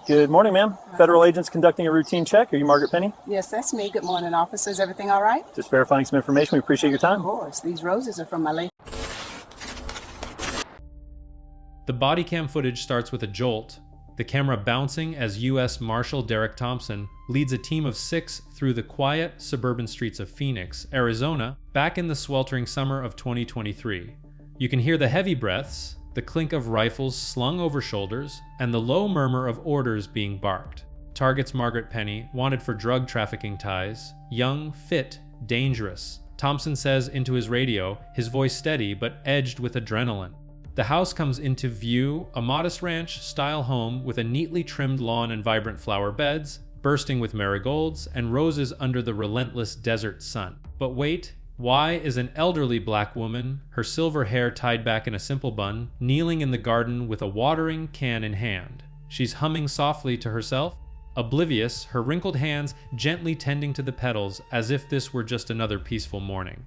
Good morning, ma'am. Federal agents conducting a routine check. Are you Margaret Penny? Yes, that's me. Good morning, officers. Everything all right? Just verifying some information. We appreciate your Of time. course. These roses are from my late. The body cam footage starts with a jolt, the camera bouncing as U.S. Marshal Derek Thompson leads a team of 6 through the quiet suburban streets of Phoenix, Arizona, back in the sweltering summer of 2023. You can hear the heavy breaths, the clink of rifles slung over shoulders, and the low murmur of orders being barked. Targets Margaret Penny, wanted for drug trafficking ties, young, fit, dangerous. Thompson says into his radio, his voice steady but edged with adrenaline. The house comes into view, a modest ranch-style home with a neatly trimmed lawn and vibrant flower beds, bursting with marigolds and roses under the relentless desert sun. But wait, why is an elderly black woman, her silver hair tied back in a simple bun, kneeling in the garden with a watering can in hand? She's humming softly to herself, oblivious, her wrinkled hands gently tending to the petals as if this were just another peaceful morning.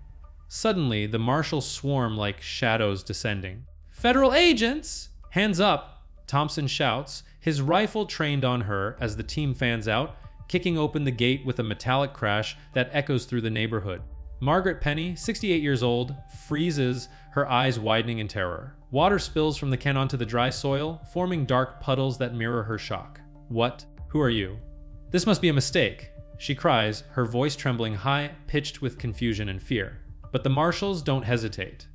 Suddenly, the marshals swarm like shadows descending. "Federal agents!" "Hands up!" Thompson shouts, his rifle trained on her as the team fans out, kicking open the gate with a metallic crash that echoes through the neighborhood. Margaret Penny, 68 years old, freezes, her eyes widening in terror. Water spills from the can onto the dry soil, forming dark puddles that mirror her shock. "What? Who are you?" "This must be a mistake," she cries, her voice trembling high-pitched with confusion and fear. But the marshals don't hesitate.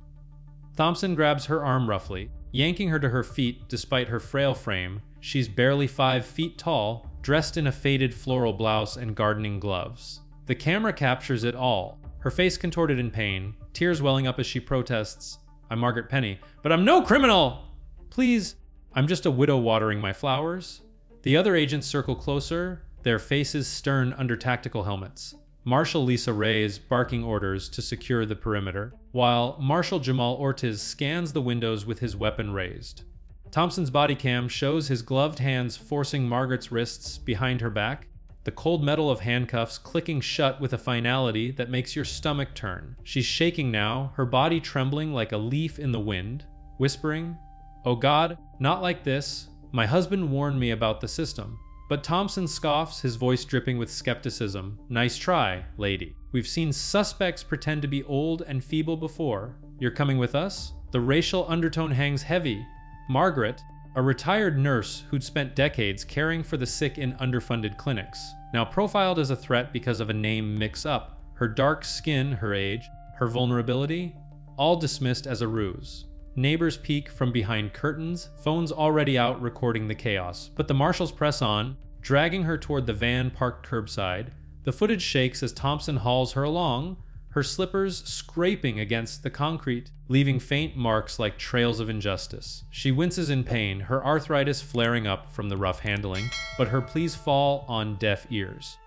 Thompson grabs her arm roughly, yanking her to her feet despite her frail frame. She's barely 5 feet tall, dressed in a faded floral blouse and gardening gloves. The camera captures it all, her face contorted in pain, tears welling up as she protests, "I'm Margaret Penny, but I'm no criminal! Please, I'm just a widow watering my flowers." The other agents circle closer, their faces stern under tactical helmets. Marshal Lisa Reyes barking orders to secure the perimeter, while Marshal Jamal Ortiz scans the windows with his weapon raised. Thompson's body cam shows his gloved hands forcing Margaret's wrists behind her back, the cold metal of handcuffs clicking shut with a finality that makes your stomach turn. She's shaking now, her body trembling like a leaf in the wind, whispering, "Oh God, not like this. My husband warned me about the system." But Thompson scoffs, his voice dripping with skepticism. "Nice try, lady. We've seen suspects pretend to be old and feeble before. You're coming with us?" The racial undertone hangs heavy. Margaret, a retired nurse who'd spent decades caring for the sick in underfunded clinics, now profiled as a threat because of a name mix-up, her dark skin, her age, her vulnerability, all dismissed as a ruse. Neighbors peek from behind curtains, phones already out recording the chaos. But the marshals press on, dragging her toward the van parked curbside. The footage shakes as Thompson hauls her along, her slippers scraping against the concrete, leaving faint marks like trails of injustice. She winces in pain, her arthritis flaring up from the rough handling, but her pleas fall on deaf ears.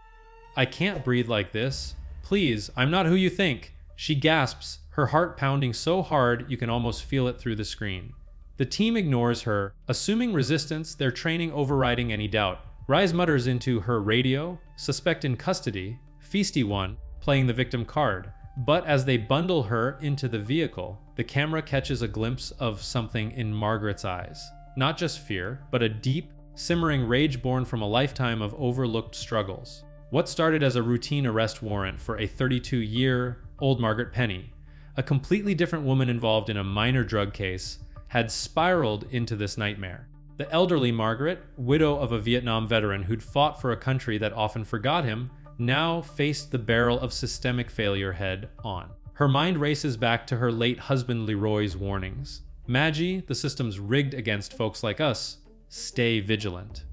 "I can't breathe like this. Please, I'm not who you think." She gasps, her heart pounding so hard you can almost feel it through the screen. The team ignores her, assuming resistance, their training overriding any doubt. Rise mutters into her radio, "Suspect in custody," feisty one, playing the victim card. But as they bundle her into the vehicle, the camera catches a glimpse of something in Margaret's eyes. Not just fear, but a deep, simmering rage born from a lifetime of overlooked struggles. What started as a routine arrest warrant for a 32-year-old Margaret Penny, a completely different woman involved in a minor drug case, had spiraled into this nightmare. The elderly Margaret, widow of a Vietnam veteran who'd fought for a country that often forgot him, now faced the barrel of systemic failure head on. Her mind races back to her late husband Leroy's warnings. "Maggie, the system's rigged against folks like us. Stay vigilant."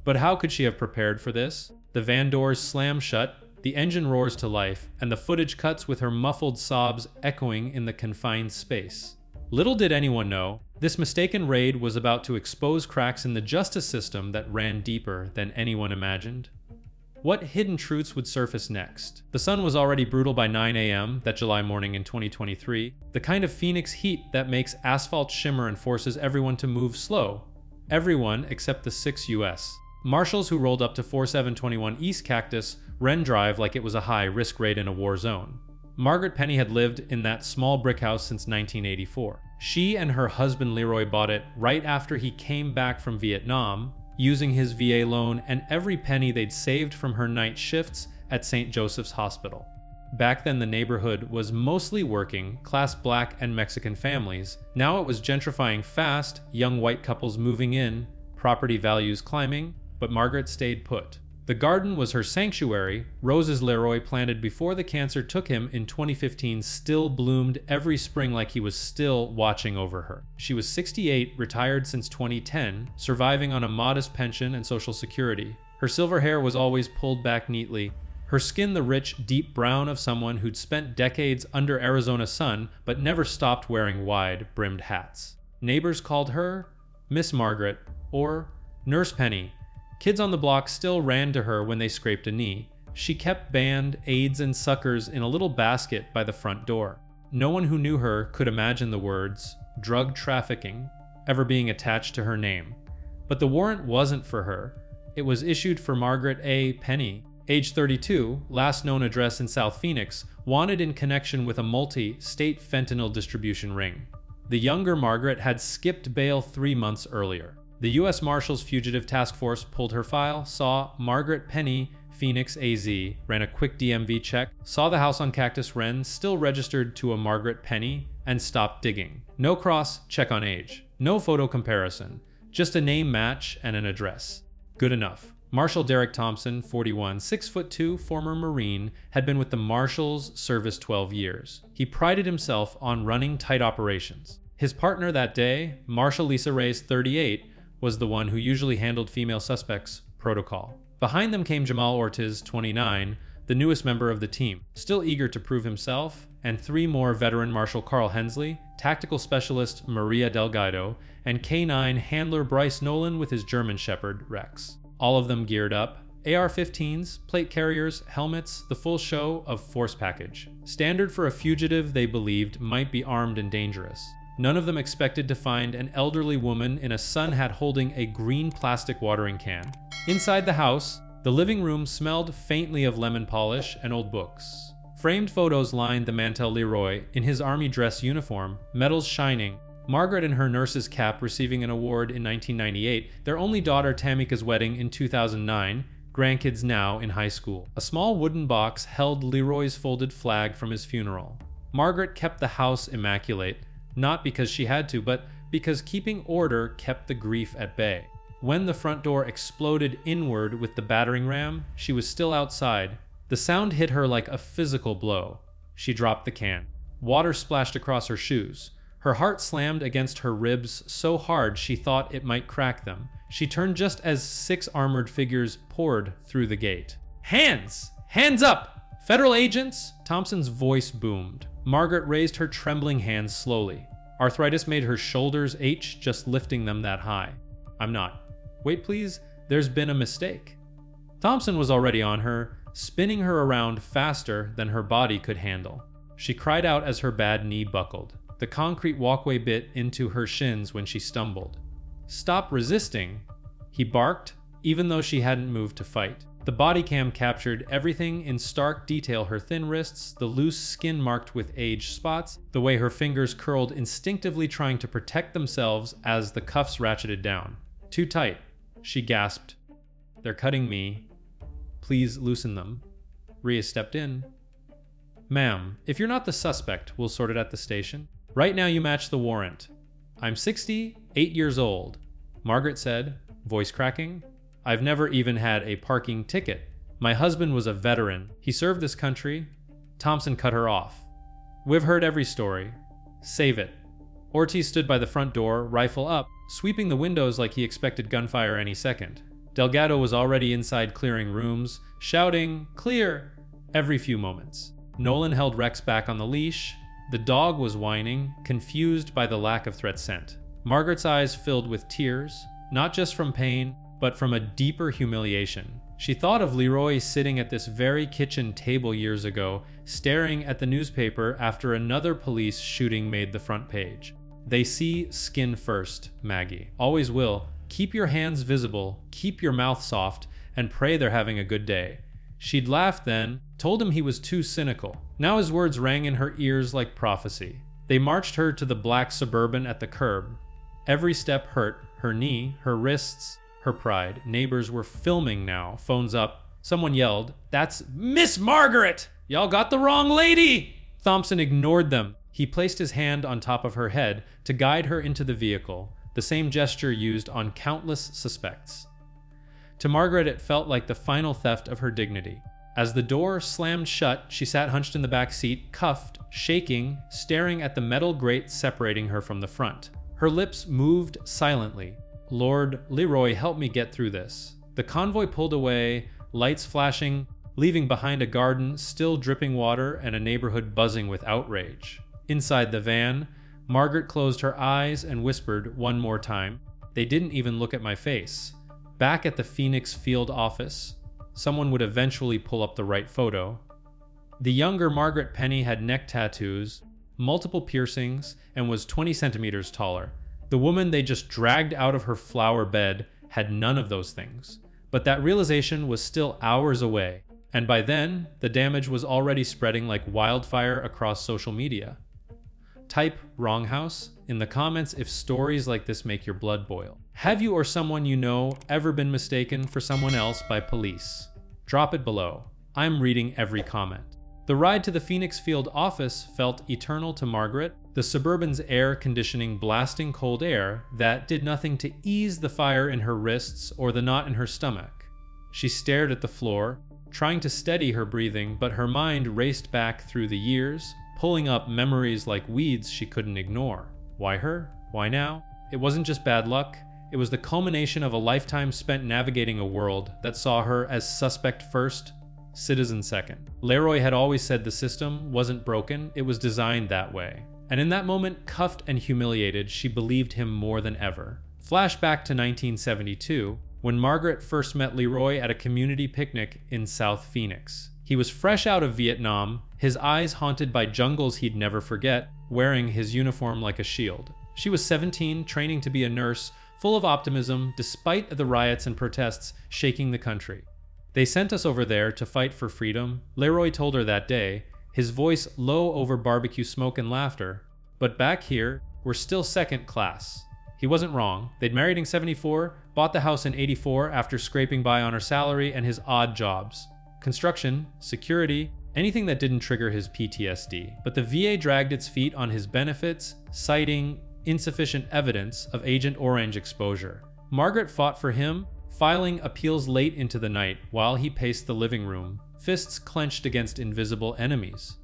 But how could she have prepared for this? The van doors slam shut, the engine roars to life, and the footage cuts with her muffled sobs echoing in the confined space. Little did anyone know, this mistaken raid was about to expose cracks in the justice system that ran deeper than anyone imagined. What hidden truths would surface next? The sun was already brutal by 9 a.m. that July morning in 2023, the kind of Phoenix heat that makes asphalt shimmer and forces everyone to move slow. Everyone except the 6 U.S. Marshals who rolled up to 4721 East Cactus Wren Drive like it was a high-risk raid in a war zone. Margaret Penny had lived in that small brick house since 1984. She and her husband Leroy bought it right after he came back from Vietnam, using his VA loan and every penny they'd saved from her night shifts at St. Joseph's Hospital. Back then, the neighborhood was mostly working class Black and Mexican families. Now it was gentrifying fast, young white couples moving in, property values climbing, but Margaret stayed put. The garden was her sanctuary. Roses Leroy planted before the cancer took him in 2015 still bloomed every spring like he was still watching over her. She was 68, retired since 2010, surviving on a modest pension and Social Security. Her silver hair was always pulled back neatly. Her skin the rich, deep brown of someone who'd spent decades under Arizona sun but never stopped wearing wide-brimmed hats. Neighbors called her Miss Margaret or Nurse Penny. Kids on the block still ran to her when they scraped a knee. She kept band, aids, and suckers in a little basket by the front door. No one who knew her could imagine the words drug trafficking ever being attached to her name. But the warrant wasn't for her. It was issued for Margaret A. Penny, age 32, last known address in South Phoenix, wanted in connection with a multi-state fentanyl distribution ring. The younger Margaret had skipped bail 3 months earlier. The U.S. Marshals Fugitive Task Force pulled her file, saw Margaret Penny, Phoenix, AZ, ran a quick DMV check, saw the house on Cactus Wren still registered to a Margaret Penny, and stopped digging. No cross, check on age. No photo comparison. Just a name match and an address. Good enough. Marshal Derek Thompson, 41, 6'2", former Marine, had been with the Marshals Service 12 years. He prided himself on running tight operations. His partner that day, Marshal Lisa Reyes, 38, was the one who usually handled female suspects protocol. Behind them came Jamal Ortiz, 29, the newest member of the team, still eager to prove himself, and 3 more veteran Marshal Carl Hensley, tactical specialist Maria Delgado, and K9 handler Bryce Nolan with his German Shepherd, Rex. All of them geared up, AR-15s, plate carriers, helmets, the full show of force package. Standard for a fugitive they believed might be armed and dangerous. None of them expected to find an elderly woman in a sun hat holding a green plastic watering can. Inside the house, the living room smelled faintly of lemon polish and old books. Framed photos lined the mantel. Leroy, in his army dress uniform, medals shining, Margaret in her nurse's cap receiving an award in 1998, their only daughter Tamika's wedding in 2009, grandkids now in high school. A small wooden box held Leroy's folded flag from his funeral. Margaret kept the house immaculate, not because she had to, but because keeping order kept the grief at bay. When the front door exploded inward with the battering ram, she was still outside. The sound hit her like a physical blow. She dropped the can. Water splashed across her shoes. Her heart slammed against her ribs so hard she thought it might crack them. She turned just as 6 armored figures poured through the gate. "Hands! Hands up! Federal agents!" Thompson's voice boomed. Margaret raised her trembling hands slowly. Arthritis made her shoulders ache just lifting them that high. "I'm not." "Wait, please. There's been a mistake." Thompson was already on her, spinning her around faster than her body could handle. She cried out as her bad knee buckled. The concrete walkway bit into her shins when she stumbled. "Stop resisting," he barked, even though she hadn't moved to fight. The body cam captured everything in stark detail: her thin wrists, the loose skin marked with age spots, the way her fingers curled instinctively trying to protect themselves as the cuffs ratcheted down. "Too tight," she gasped. "They're cutting me. Please loosen them." Rhea stepped in. "Ma'am, if you're not the suspect, we'll sort it at the station. Right now you match the warrant." "I'm 68 years old," Margaret said, voice cracking. "I've never even had a parking ticket. My husband was a veteran. He served this country." Thompson cut her off. "We've heard every story. Save it." Ortiz stood by the front door, rifle up, sweeping the windows like he expected gunfire any second. Delgado was already inside clearing rooms, shouting, "Clear!" every few moments. Nolan held Rex back on the leash. The dog was whining, confused by the lack of threat scent. Margaret's eyes filled with tears, not just from pain, but from a deeper humiliation. She thought of Leroy sitting at this very kitchen table years ago, staring at the newspaper after another police shooting made the front page. "They see skin first, Maggie. Always will. Keep your hands visible, keep your mouth soft, and pray they're having a good day." She'd laughed then, told him he was too cynical. Now his words rang in her ears like prophecy. They marched her to the black Suburban at the curb. Every step hurt, her knee, her wrists, her pride. Neighbors were filming now, phones up. Someone yelled, "That's Miss Margaret! Y'all got the wrong lady!" Thompson ignored them. He placed his hand on top of her head to guide her into the vehicle, the same gesture used on countless suspects. To Margaret, it felt like the final theft of her dignity. As the door slammed shut, she sat hunched in the back seat, cuffed, shaking, staring at the metal grate separating her from the front. Her lips moved silently. "Lord Leroy, help me get through this." The convoy pulled away, lights flashing, leaving behind a garden still dripping water and a neighborhood buzzing with outrage. Inside the van, Margaret closed her eyes and whispered one more time, "They didn't even look at my face." Back at the Phoenix field office, someone would eventually pull up the right photo. The younger Margaret Penny had neck tattoos, multiple piercings, and was 20 centimeters taller. The woman they just dragged out of her flower bed had none of those things. But that realization was still hours away, and by then, the damage was already spreading like wildfire across social media. Type "wrong house" in the comments if stories like this make your blood boil. Have you or someone you know ever been mistaken for someone else by police? Drop it below. I'm reading every comment. The ride to the Phoenix field office felt eternal to Margaret, the Suburban's air conditioning blasting cold air that did nothing to ease the fire in her wrists or the knot in her stomach. She stared at the floor, trying to steady her breathing, but her mind raced back through the years, pulling up memories like weeds she couldn't ignore. Why her? Why now? It wasn't just bad luck. It was the culmination of a lifetime spent navigating a world that saw her as suspect first, citizen second. Leroy had always said the system wasn't broken, it was designed that way. And in that moment, cuffed and humiliated, she believed him more than ever. Flashback to 1972, when Margaret first met Leroy at a community picnic in South Phoenix. He was fresh out of Vietnam, his eyes haunted by jungles he'd never forget, wearing his uniform like a shield. She was 17, training to be a nurse, full of optimism despite the riots and protests shaking the country. "They sent us over there to fight for freedom," Leroy told her that day, his voice low over barbecue smoke and laughter. "But back here, we're still second class." He wasn't wrong. They'd married in 74, bought the house in 84 after scraping by on her salary and his odd jobs. Construction, security, anything that didn't trigger his PTSD. But the VA dragged its feet on his benefits, citing insufficient evidence of Agent Orange exposure. Margaret fought for him, filing appeals late into the night while he paced the living room, fists clenched against invisible enemies.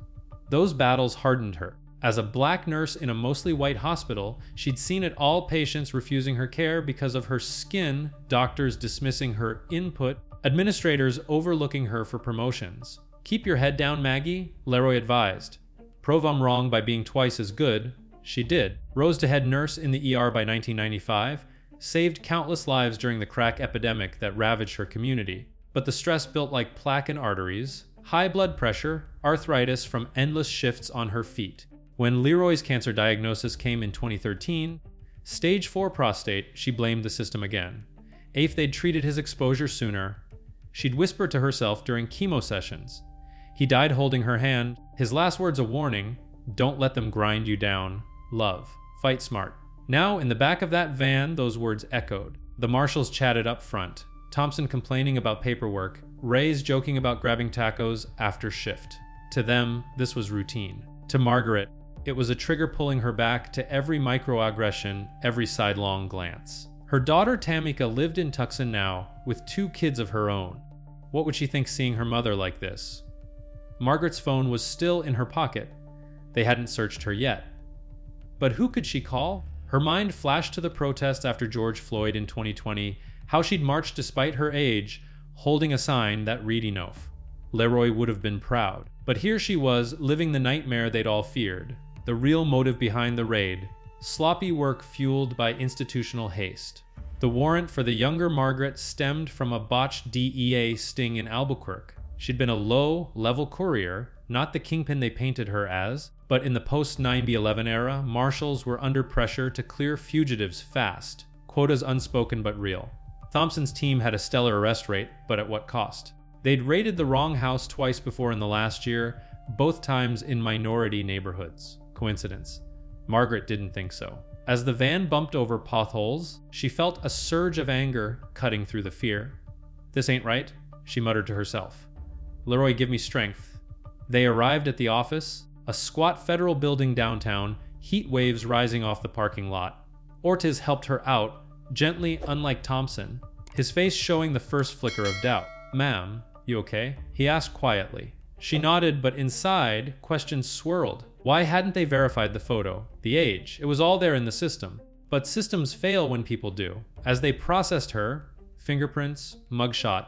Those battles hardened her. As a black nurse in a mostly white hospital, she'd seen it all: patients refusing her care because of her skin, doctors dismissing her input, administrators overlooking her for promotions. "Keep your head down, Maggie," Leroy advised. "Prove I'm wrong by being twice as good." She did. Rose to head nurse in the ER by 1995, saved countless lives during the crack epidemic that ravaged her community. But the stress built like plaque in arteries, high blood pressure, arthritis from endless shifts on her feet. When Leroy's cancer diagnosis came in 2013, stage 4 prostate, she blamed the system again. If they'd treated his exposure sooner, she'd whisper to herself during chemo sessions. He died holding her hand, his last words a warning: "Don't let them grind you down. Love. Fight smart." Now, in the back of that van, those words echoed. The Marshals chatted up front, Thompson complaining about paperwork, Ray's joking about grabbing tacos after shift. To them, this was routine. To Margaret, it was a trigger pulling her back to every microaggression, every sidelong glance. Her daughter Tamika lived in Tucson now, with 2 kids of her own. What would she think seeing her mother like this? Margaret's phone was still in her pocket. They hadn't searched her yet. But who could she call? Her mind flashed to the protest after George Floyd in 2020, how she'd marched despite her age, holding a sign that read enough. Leroy would have been proud. But here she was, living the nightmare they'd all feared. The real motive behind the raid: sloppy work fueled by institutional haste. The warrant for the younger Margaret stemmed from a botched DEA sting in Albuquerque. She'd been a low-level courier, not the kingpin they painted her as, but in the post-9/11 era, Marshals were under pressure to clear fugitives fast, quotas unspoken but real. Thompson's team had a stellar arrest rate, but at what cost? They'd raided the wrong house twice before in the last year, both times in minority neighborhoods. Coincidence? Margaret didn't think so. As the van bumped over potholes, she felt a surge of anger cutting through the fear. "This ain't right," she muttered to herself. "Leroy, give me strength." They arrived at the office, a squat federal building downtown, heat waves rising off the parking lot. Ortiz helped her out, gently, unlike Thompson, his face showing the first flicker of doubt. "Ma'am, you okay?" he asked quietly. She nodded, but inside, questions swirled. Why hadn't they verified the photo, the age? It was all there in the system. But systems fail when people do. As they processed her, fingerprints, mugshot,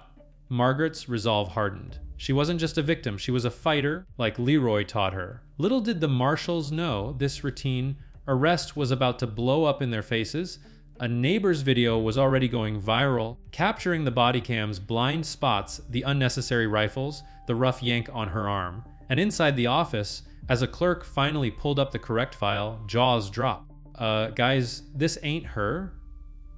Margaret's resolve hardened. She wasn't just a victim, she was a fighter, like Leroy taught her. Little did the Marshals know this routine arrest was about to blow up in their faces. A neighbor's video was already going viral, capturing the body cam's blind spots, the unnecessary rifles, the rough yank on her arm. And inside the office, as a clerk finally pulled up the correct file, jaws dropped. Guys, this ain't her."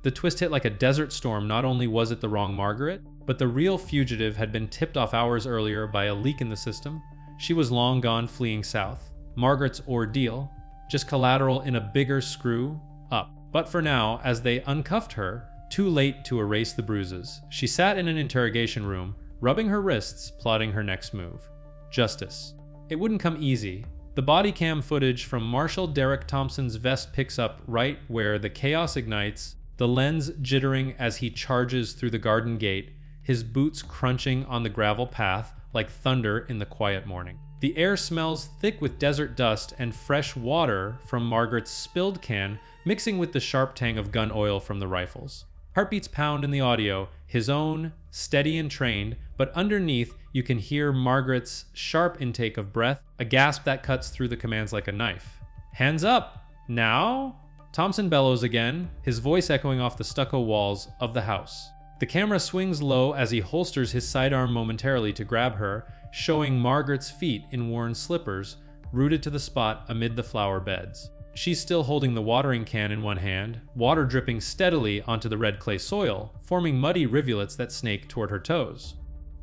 The twist hit like a desert storm. Not only was it the wrong Margaret, but the real fugitive had been tipped off hours earlier by a leak in the system. She was long gone, fleeing south. Margaret's ordeal, just collateral in a bigger screw up. But for now, as they uncuffed her, too late to erase the bruises, she sat in an interrogation room, rubbing her wrists, plotting her next move. Justice. It wouldn't come easy. The body cam footage from Marshal Derek Thompson's vest picks up right where the chaos ignites, the lens jittering as he charges through the garden gate, his boots crunching on the gravel path like thunder in the quiet morning. The air smells thick with desert dust and fresh water from Margaret's spilled can, mixing with the sharp tang of gun oil from the rifles. Heartbeats pound in the audio, his own, steady and trained, but underneath you can hear Margaret's sharp intake of breath, a gasp that cuts through the commands like a knife. "Hands up! Now?" Thompson bellows again, his voice echoing off the stucco walls of the house. The camera swings low as he holsters his sidearm momentarily to grab her, showing Margaret's feet in worn slippers, rooted to the spot amid the flower beds. She's still holding the watering can in one hand, water dripping steadily onto the red clay soil, forming muddy rivulets that snake toward her toes.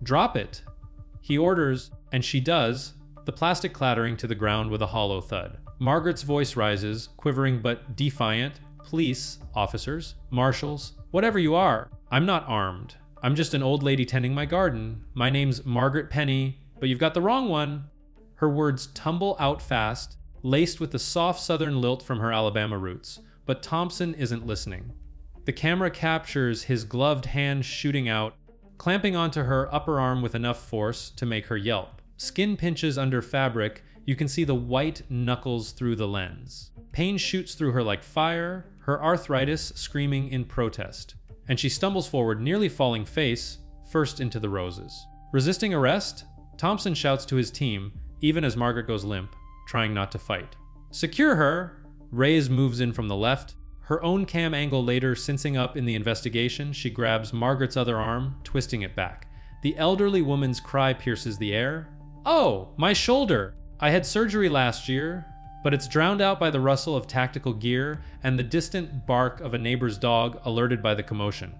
"Drop it!" he orders, and she does, the plastic clattering to the ground with a hollow thud. Margaret's voice rises, quivering but defiant. "Police, officers, marshals, whatever you are, I'm not armed. I'm just an old lady tending my garden. My name's Margaret Penny, but you've got the wrong one." Her words tumble out fast, laced with the soft southern lilt from her Alabama roots, but Thompson isn't listening. The camera captures his gloved hand shooting out, clamping onto her upper arm with enough force to make her yelp. Skin pinches under fabric, you can see the white knuckles through the lens. Pain shoots through her like fire, her arthritis screaming in protest. And she stumbles forward, nearly falling face first into the roses. Resisting arrest, Thompson shouts to his team, even as Margaret goes limp, trying not to fight. "Secure her!" Reyes moves in from the left. Her own cam angle later sensing up in the investigation, she grabs Margaret's other arm, twisting it back. The elderly woman's cry pierces the air. "Oh, my shoulder! I had surgery last year," but it's drowned out by the rustle of tactical gear and the distant bark of a neighbor's dog alerted by the commotion.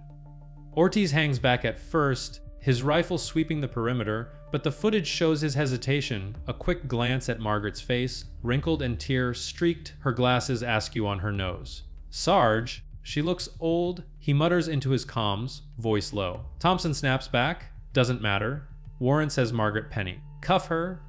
Ortiz hangs back at first, his rifle sweeping the perimeter, but the footage shows his hesitation, a quick glance at Margaret's face, wrinkled and tear-streaked, her glasses askew on her nose. "Sarge, she looks old," he mutters into his comms, voice low. Thompson snaps back, "Doesn't matter." Warren says Margaret Penny. "Cuff her."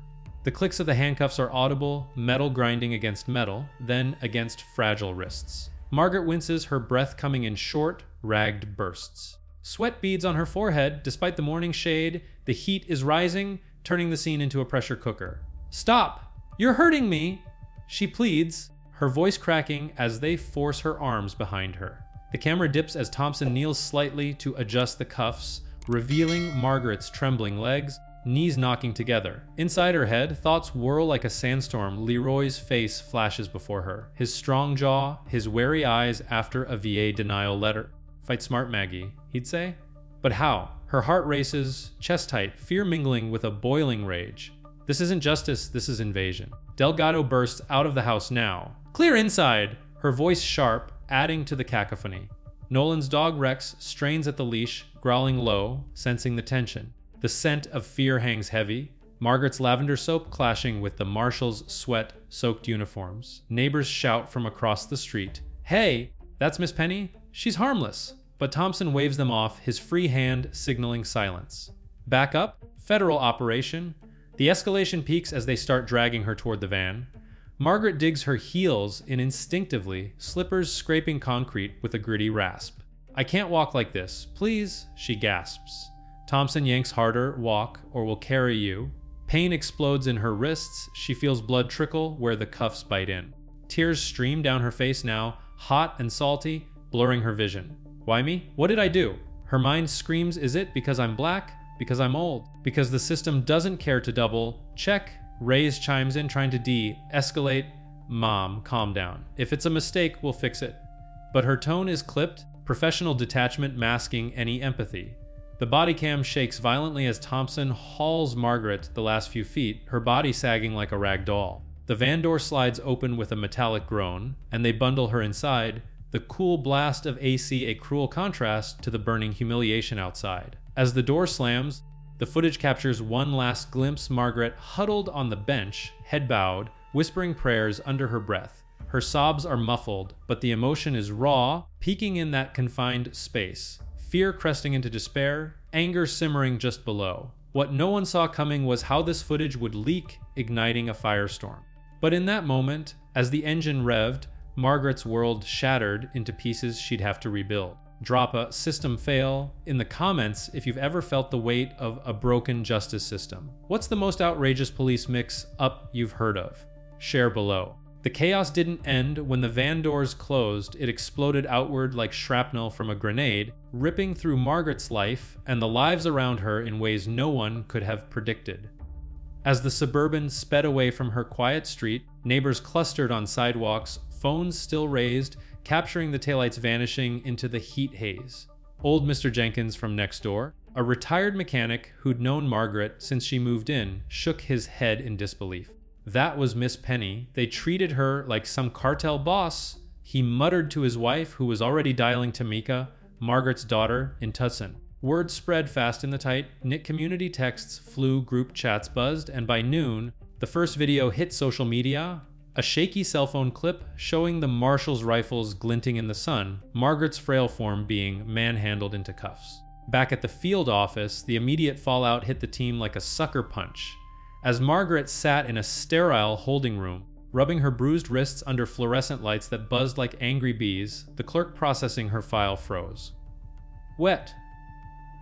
The clicks of the handcuffs are audible, metal grinding against metal, then against fragile wrists. Margaret winces, her breath coming in short, ragged bursts. Sweat beads on her forehead, despite the morning shade. The heat is rising, turning the scene into a pressure cooker. "Stop! You're hurting me!" she pleads, her voice cracking as they force her arms behind her. The camera dips as Thompson kneels slightly to adjust the cuffs, revealing Margaret's trembling legs, knees knocking together. Inside her head, thoughts whirl like a sandstorm. Leroy's face flashes before her, his strong jaw, his wary eyes after a VA denial letter. "Fight smart, Maggie," he'd say. But how? Her heart races, chest tight, fear mingling with a boiling rage. This isn't justice, this is invasion. Delgado bursts out of the house now. "Clear inside!" Her voice sharp, adding to the cacophony. Nolan's dog Rex strains at the leash, growling low, sensing the tension. The scent of fear hangs heavy, Margaret's lavender soap clashing with the Marshals' sweat-soaked uniforms. Neighbors shout from across the street, "Hey, that's Miss Penny? She's harmless." But Thompson waves them off, his free hand signaling silence. Back up, federal operation. The escalation peaks as they start dragging her toward the van. Margaret digs her heels in instinctively, slippers scraping concrete with a gritty rasp. "I can't walk like this, please," she gasps. Thompson yanks harder, "Walk, or we'll carry you." Pain explodes in her wrists, she feels blood trickle where the cuffs bite in. Tears stream down her face now, hot and salty, blurring her vision. Why me? What did I do? Her mind screams, is it because I'm black? Because I'm old? Because the system doesn't care to double check? Reyes chimes in, trying to de-escalate. "Mom, calm down. If it's a mistake, we'll fix it." But her tone is clipped, professional detachment masking any empathy. The body cam shakes violently as Thompson hauls Margaret the last few feet, her body sagging like a rag doll. The van door slides open with a metallic groan, and they bundle her inside, the cool blast of AC a cruel contrast to the burning humiliation outside. As the door slams, the footage captures one last glimpse, Margaret huddled on the bench, head bowed, whispering prayers under her breath. Her sobs are muffled, but the emotion is raw, peaking in that confined space. Fear cresting into despair, anger simmering just below. What no one saw coming was how this footage would leak, igniting a firestorm. But in that moment, as the engine revved, Margaret's world shattered into pieces she'd have to rebuild. Drop a system fail in the comments if you've ever felt the weight of a broken justice system. What's the most outrageous police mix-up you've heard of? Share below. The chaos didn't end when the van doors closed. It exploded outward like shrapnel from a grenade, ripping through Margaret's life and the lives around her in ways no one could have predicted. As the Suburban sped away from her quiet street, neighbors clustered on sidewalks, phones still raised, capturing the taillights vanishing into the heat haze. Old Mr. Jenkins from next door, a retired mechanic who'd known Margaret since she moved in, shook his head in disbelief. That was Miss Penny. They treated her like some cartel boss. He muttered to his wife, who was already dialing Tamika, Margaret's daughter, in Tucson. Word spread fast in the tight-knit community, texts flew, group chats buzzed, and by noon, the first video hit social media, a shaky cell phone clip showing the Marshals rifles glinting in the sun, Margaret's frail form being manhandled into cuffs. Back at the field office, the immediate fallout hit the team like a sucker punch. As Margaret sat in a sterile holding room, rubbing her bruised wrists under fluorescent lights that buzzed like angry bees, the clerk processing her file froze. "Wet.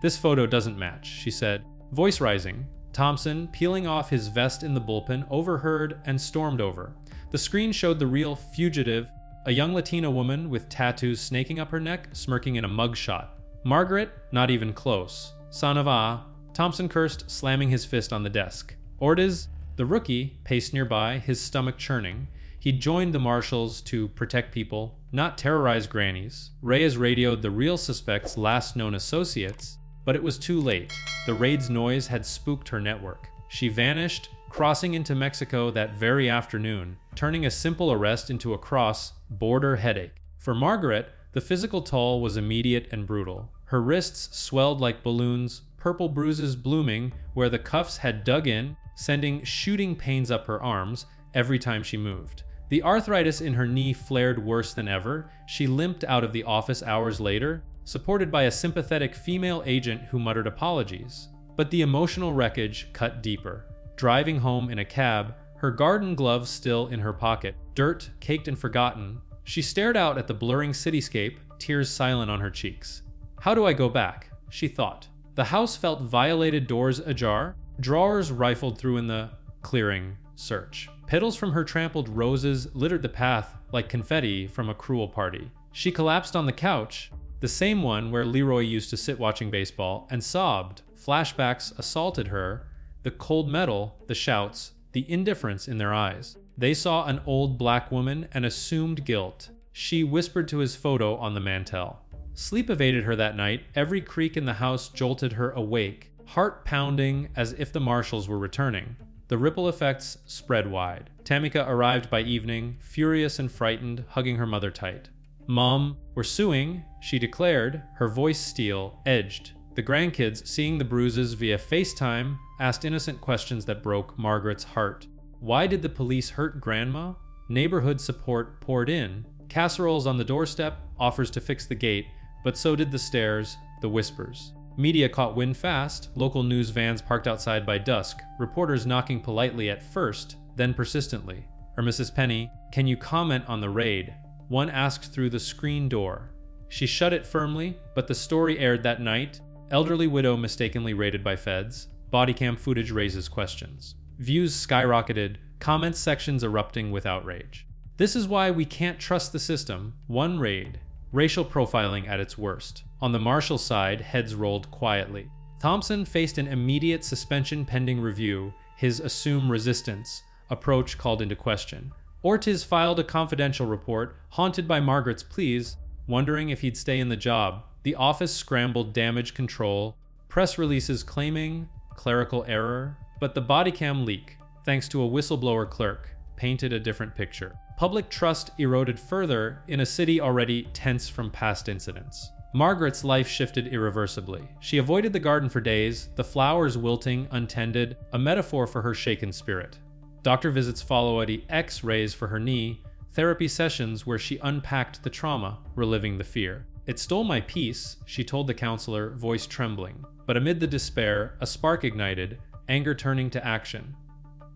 This photo doesn't match," she said, voice rising. Thompson, peeling off his vest in the bullpen, overheard and stormed over. The screen showed the real fugitive, a young Latina woman with tattoos snaking up her neck, smirking in a mugshot. Margaret, not even close. "Son of a," Thompson cursed, slamming his fist on the desk. Ortiz, the rookie, paced nearby, his stomach churning. He'd joined the Marshals to protect people, not terrorize grannies. Reyes radioed the real suspect's last known associates, but it was too late. The raid's noise had spooked her network. She vanished, crossing into Mexico that very afternoon, turning a simple arrest into a cross-border headache. For Margaret, the physical toll was immediate and brutal. Her wrists swelled like balloons, purple bruises blooming where the cuffs had dug in, sending shooting pains up her arms every time she moved. The arthritis in her knee flared worse than ever. She limped out of the office hours later, supported by a sympathetic female agent who muttered apologies. But the emotional wreckage cut deeper. Driving home in a cab, her garden gloves still in her pocket, dirt caked and forgotten, she stared out at the blurring cityscape, tears silent on her cheeks. How do I go back? She thought. The house felt violated, doors ajar, drawers rifled through in the clearing search. Petals from her trampled roses littered the path like confetti from a cruel party. She collapsed on the couch, the same one where Leroy used to sit watching baseball, and sobbed. Flashbacks assaulted her, the cold metal, the shouts, the indifference in their eyes. They saw an old black woman and assumed guilt. She whispered to his photo on the mantel. Sleep evaded her that night. Every creak in the house jolted her awake, heart pounding as if the Marshals were returning. The ripple effects spread wide. Tamika arrived by evening, furious and frightened, hugging her mother tight. "Mom, we're suing," she declared, her voice steel-edged. The grandkids, seeing the bruises via FaceTime, asked innocent questions that broke Margaret's heart. Why did the police hurt Grandma? Neighborhood support poured in, Casseroles on the doorstep, offers to fix the gate, but so did the stares, the whispers. Media caught wind fast, local news vans parked outside by dusk, reporters knocking politely at first, then persistently. Mrs. Penny, can you comment on the raid? One asked through the screen door. She shut it firmly, but the story aired that night. Elderly widow mistakenly raided by feds. Bodycam footage raises questions. Views skyrocketed, comments sections erupting with outrage. This is why we can't trust the system. One raid. Racial profiling at its worst. On the Marshals side, heads rolled quietly. Thompson faced an immediate suspension pending review, his assume resistance approach called into question. Ortiz filed a confidential report, haunted by Margaret's pleas, wondering if he'd stay in the job. The office scrambled damage control, press releases claiming clerical error, but the Bodycam leak, thanks to a whistleblower clerk, painted a different picture. Public trust eroded further in a city already tense from past incidents. Margaret's life shifted irreversibly. She avoided the garden for days, the flowers wilting untended, a metaphor for her shaken spirit. Doctor visits followed X-rays for her knee, therapy sessions where she unpacked the trauma, reliving the fear. It stole my peace, she told the counselor, voice trembling. But amid the despair, a spark ignited, anger turning to action.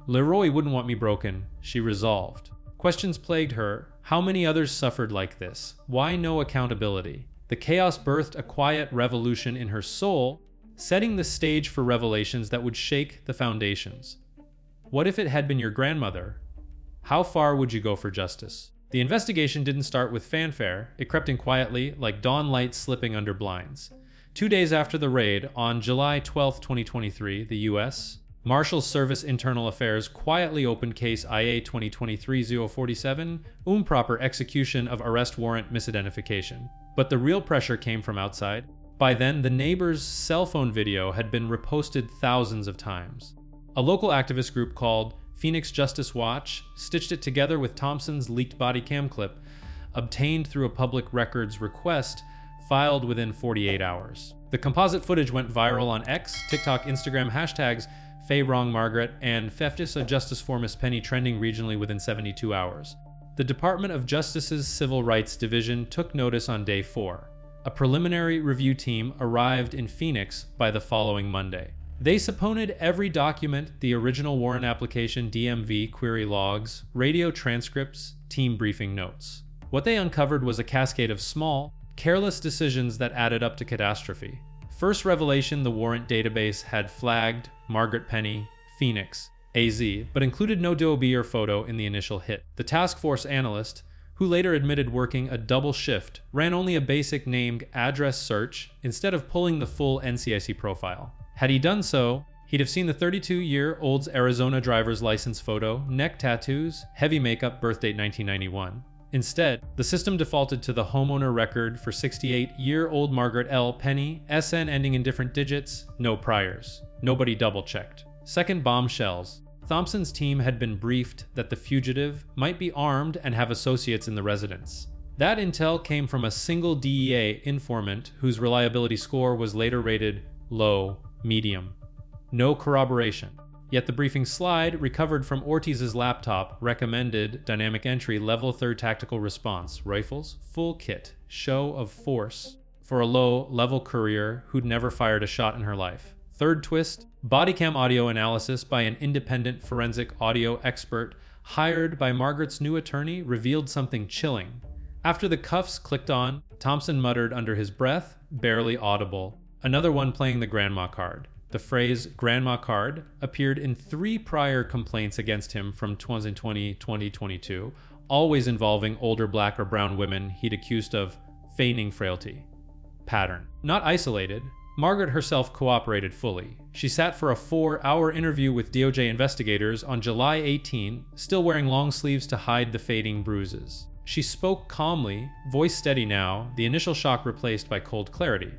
Leroy wouldn't want me broken, she resolved. Questions plagued her. How many others suffered like this? Why no accountability? The chaos birthed a quiet revolution in her soul, setting the stage for revelations that would shake the foundations. What if it had been your grandmother? How far would you go for justice? The investigation didn't start with fanfare. It crept in quietly, like dawn light slipping under blinds. 2 days after the raid, on July 12, 2023, the U.S. Marshals Service Internal Affairs quietly opened case IA 2023-047, improper execution of arrest warrant misidentification. But the real pressure came from outside. By then, the neighbor's cell phone video had been reposted thousands of times. A local activist group called Phoenix Justice Watch stitched it together with Thompson's leaked Bodycam clip, obtained through a public records request filed within 48 hours. The composite footage went viral on X, TikTok, Instagram, hashtags #FayWrongMargaret and Feftisa Justice for Miss Penny trending regionally within 72 hours. The Department of Justice's Civil Rights Division took notice on day 4. A preliminary review team arrived in Phoenix by the following Monday. They subpoenaed every document, the original warrant application, DMV query logs, radio transcripts, team briefing notes. What they uncovered was a cascade of small, careless decisions that added up to catastrophe. First revelation, the warrant database had flagged Margaret Penny, Phoenix, AZ, but included no DOB or photo in the initial hit. The task force analyst, who later admitted working a double shift, ran only a basic named address search instead of pulling the full NCIC profile. Had he done so, he'd have seen the 32-year-old's Arizona driver's license photo, neck tattoos, heavy makeup, birthdate 1991. Instead, the system defaulted to the homeowner record for 68-year-old Margaret L. Penny, SN ending in different digits, no priors. Nobody double-checked. Second, bombshells. Thompson's team had been briefed that the fugitive might be armed and have associates in the residence. That intel came from a single DEA informant whose reliability score was later rated low, medium. No corroboration. Yet the briefing slide, recovered from Ortiz's laptop, recommended dynamic entry, level 3rd tactical response, rifles, full kit, show of force, for a low-level courier who'd never fired a shot in her life. Third twist, Bodycam audio analysis by an independent forensic audio expert hired by Margaret's new attorney revealed something chilling. After the cuffs clicked on, Thompson muttered under his breath, barely audible, another one playing the grandma card. The phrase grandma card appeared in 3 prior complaints against him from 2020-2022, always involving older black or brown women he'd accused of feigning frailty. Pattern. Not isolated, Margaret herself cooperated fully. She sat for a 4-hour interview with DOJ investigators on July 18, still wearing long sleeves to hide the fading bruises. She spoke calmly, voice steady now, the initial shock replaced by cold clarity.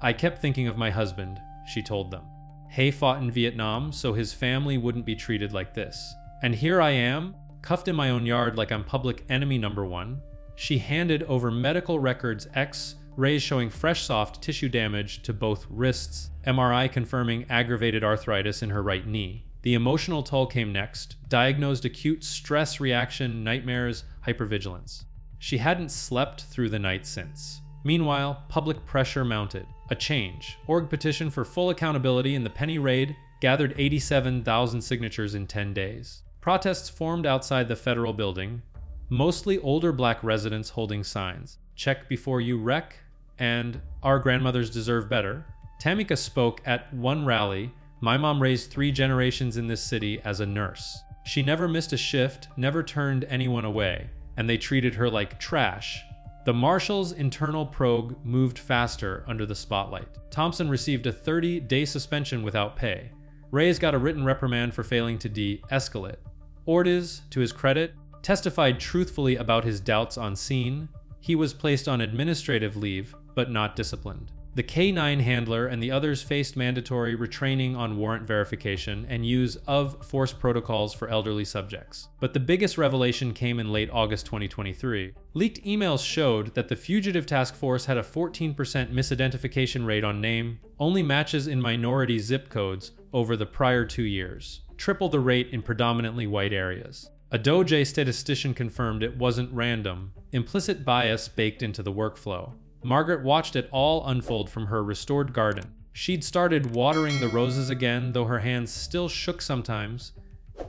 I kept thinking of my husband, she told them. Hay fought in Vietnam so his family wouldn't be treated like this. And here I am, cuffed in my own yard like I'm public enemy number 1. She handed over medical records X-rays showing fresh soft tissue damage to both wrists, MRI confirming aggravated arthritis in her right knee. The emotional toll came next, diagnosed acute stress reaction, nightmares, hypervigilance. She hadn't slept through the night since. Meanwhile, public pressure mounted. A change. Org petition for full accountability in the Penny raid gathered 87,000 signatures in 10 days. Protests formed outside the federal building, mostly older black residents holding signs. Check before you wreck, and our grandmothers deserve better. Tamika spoke at one rally. My mom raised 3 generations in this city as a nurse. She never missed a shift, never turned anyone away, and they treated her like trash. The Marshals' internal probe moved faster under the spotlight. Thompson received a 30-day suspension without pay. Reyes got a written reprimand for failing to de-escalate. Ortiz, to his credit, testified truthfully about his doubts on scene. He was placed on administrative leave, but not disciplined. The K-9 handler and the others faced mandatory retraining on warrant verification and use of force protocols for elderly subjects. But the biggest revelation came in late August 2023. Leaked emails showed that the fugitive task force had a 14% misidentification rate on name, only matches in minority zip codes over the prior 2 years, triple the rate in predominantly white areas. A DOJ statistician confirmed it wasn't random, implicit bias baked into the workflow. Margaret watched it all unfold from her restored garden. She'd started watering the roses again, though her hands still shook sometimes.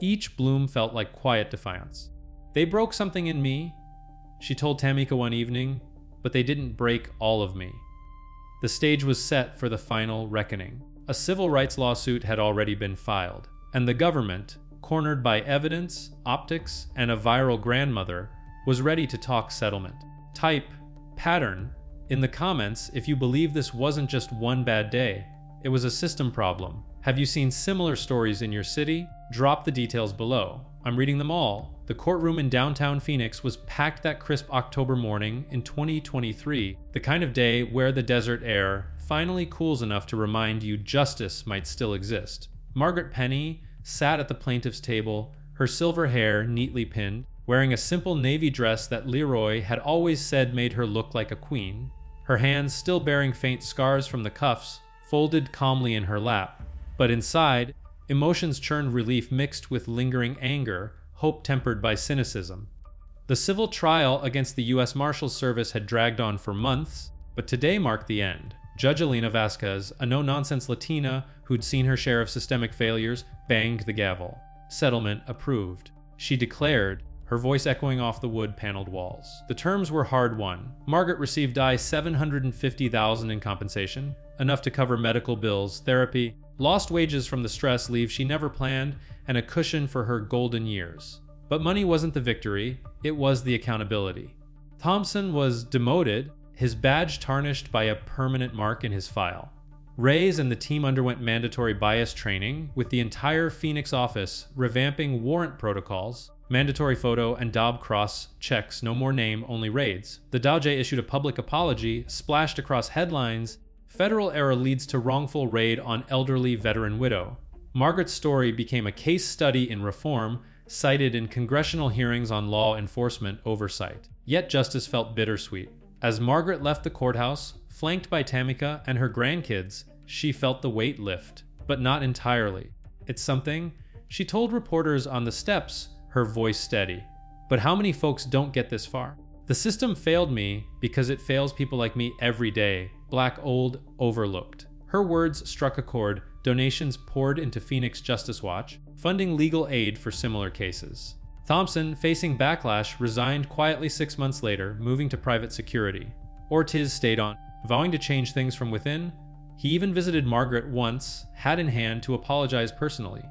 Each bloom felt like quiet defiance. They broke something in me, she told Tamika one evening, but they didn't break all of me. The stage was set for the final reckoning. A civil rights lawsuit had already been filed, and the government, cornered by evidence, optics, and a viral grandmother, was ready to talk settlement. Type pattern in the comments if you believe this wasn't just one bad day. It was a system problem. Have you seen similar stories in your city? Drop the details below. I'm reading them all. The courtroom in downtown Phoenix was packed that crisp October morning in 2023, the kind of day where the desert air finally cools enough to remind you justice might still exist. Margaret Penny sat at the plaintiff's table, her silver hair neatly pinned, wearing a simple navy dress that Leroy had always said made her look like a queen. Her hands still bearing faint scars from the cuffs, folded calmly in her lap. But inside, emotions churned relief mixed with lingering anger, hope tempered by cynicism. The civil trial against the U.S. Marshals Service had dragged on for months, but today marked the end. Judge Alina Vasquez, a no-nonsense Latina who'd seen her share of systemic failures, banged the gavel. Settlement approved. She declared, her voice echoing off the wood-paneled walls. The terms were hard-won. Margaret received $750,000 in compensation, enough to cover medical bills, therapy, lost wages from the stress leave she never planned, and a cushion for her golden years. But money wasn't the victory, it was the accountability. Thompson was demoted, his badge tarnished by a permanent mark in his file. Reyes and the team underwent mandatory bias training, with the entire Phoenix office revamping warrant protocols, mandatory photo and Dobb cross checks, no more name, only raids. The DOJ issued a public apology, splashed across headlines, "Federal error leads to wrongful raid on elderly veteran widow." Margaret's story became a case study in reform, cited in congressional hearings on law enforcement oversight. Yet justice felt bittersweet. As Margaret left the courthouse, flanked by Tamika and her grandkids, she felt the weight lift, but not entirely. It's something, she told reporters on the steps, her voice steady. But how many folks don't get this far? The system failed me because it fails people like me every day, Black old overlooked. Her words struck a chord, donations poured into Phoenix Justice Watch, funding legal aid for similar cases. Thompson, facing backlash, resigned quietly 6 months later, moving to private security. Ortiz stayed on, vowing to change things from within. He even visited Margaret once, hat in hand, to apologize personally.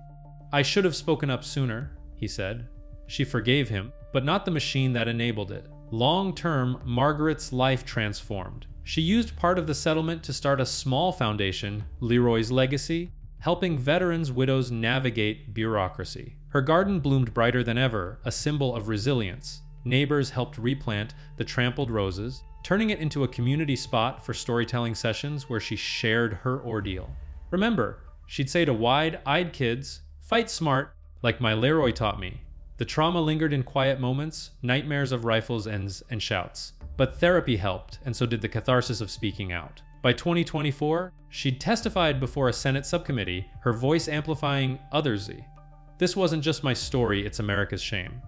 "I should have spoken up sooner," he said. She forgave him, but not the machine that enabled it. Long-term, Margaret's life transformed. She used part of the settlement to start a small foundation, Leroy's Legacy, helping veterans' widows navigate bureaucracy. Her garden bloomed brighter than ever, a symbol of resilience. Neighbors helped replant the trampled roses, turning it into a community spot for storytelling sessions where she shared her ordeal. Remember, she'd say to wide-eyed kids, "Fight smart, like my Leroy taught me." The trauma lingered in quiet moments, nightmares of rifles and shouts. But therapy helped, and so did the catharsis of speaking out. By 2024, she'd testified before a Senate subcommittee, her voice amplifying othersy. "This wasn't just my story, it's America's shame."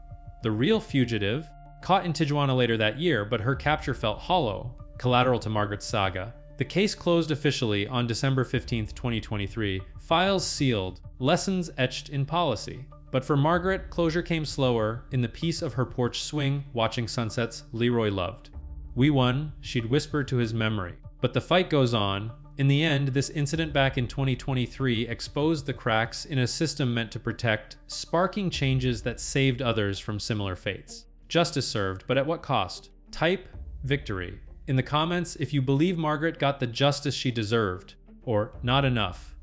The real fugitive, Caught in Tijuana later that year, but her capture felt hollow, collateral to Margaret's saga. The case closed officially on December 15, 2023, files sealed, lessons etched in policy. But for Margaret, closure came slower, in the peace of her porch swing, watching sunsets Leroy loved. "We won," she'd whisper to his memory. But the fight goes on. In the end, this incident back in 2023 exposed the cracks in a system meant to protect, sparking changes that saved others from similar fates. Justice served, but at what cost? Type victory in the comments if you believe Margaret got the justice she deserved, or not enough.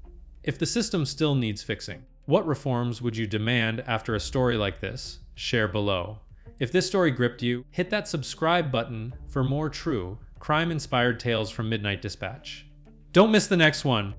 If the system still needs fixing, what reforms would you demand after a story like this? Share below. If this story gripped you, hit that subscribe button for more true, crime-inspired tales from Midnight Dispatch. Don't miss the next one.